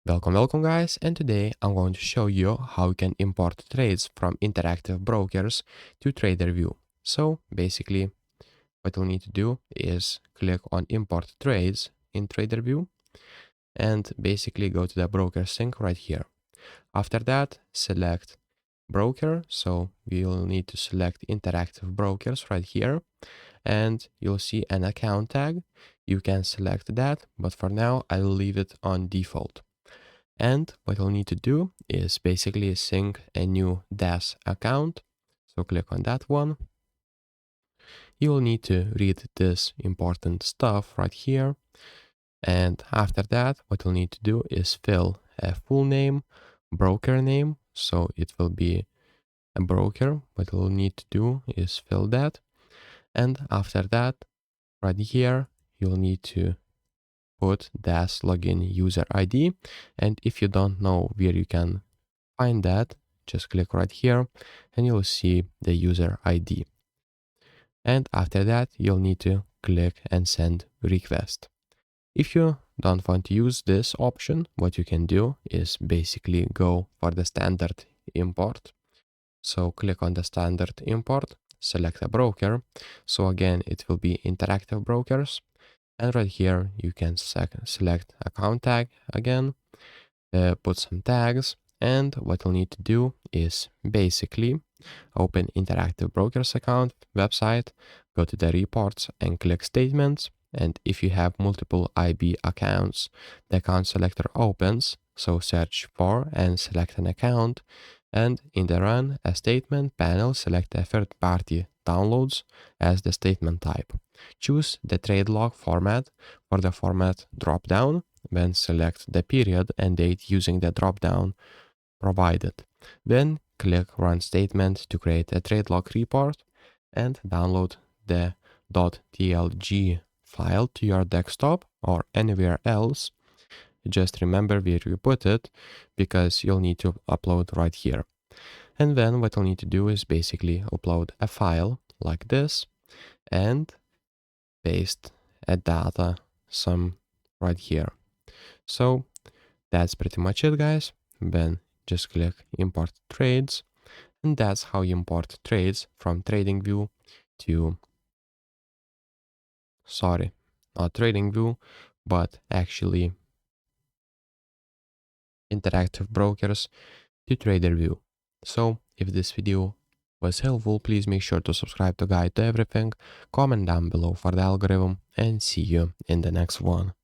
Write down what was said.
Welcome guys, and today I'm going to show you how you can import trades from interactive brokers to TraderVue. So basically what you'll need to do is click on import trades in TraderVue and basically go to the broker sync right here. After that, select broker. So we'll need to select interactive brokers right here and you'll see an account tag. You can select that, but for now I will leave it on default. And what you'll need to do is basically sync a new DAS account. So click on that one. You will need to read this important stuff right here. And after that, what you'll need to do is fill a full name, broker name. So it will be a broker. What you'll need to do is fill that. And after that, right here, you'll need to put DAS login user ID. And if you don't know where you can find that, just click right here and you'll see the user ID. And after that, you'll need to click and send request. If you don't want to use this option, what you can do is basically go for the standard import. So click on the standard import, select a broker. So again, it will be interactive brokers. And right here, you can select account tag again, put some tags. And what you'll need to do is basically open interactive brokers account website, go to the reports and click statements. And if you have multiple IB accounts, the account selector opens. So search for and select an account. And in the run a statement panel, select a third party downloads as the statement type. Choose the trade log format for the format dropdown. Then select the period and date using the dropdown provided. Then click Run Statement to create a trade log report and download the .tlg file to your desktop or anywhere else. Just remember where you put it because you'll need to upload right here. And then what you'll need to do is basically upload a file like this and paste a data some right here. So that's pretty much it, guys. Then just click import trades, and that's how you import trades from TradingVue to, sorry, not TradingVue, but actually interactive brokers to TraderVue. So if this video was helpful, please make sure to subscribe to Guide to Everything, comment down below for the algorithm, and see you in the next one.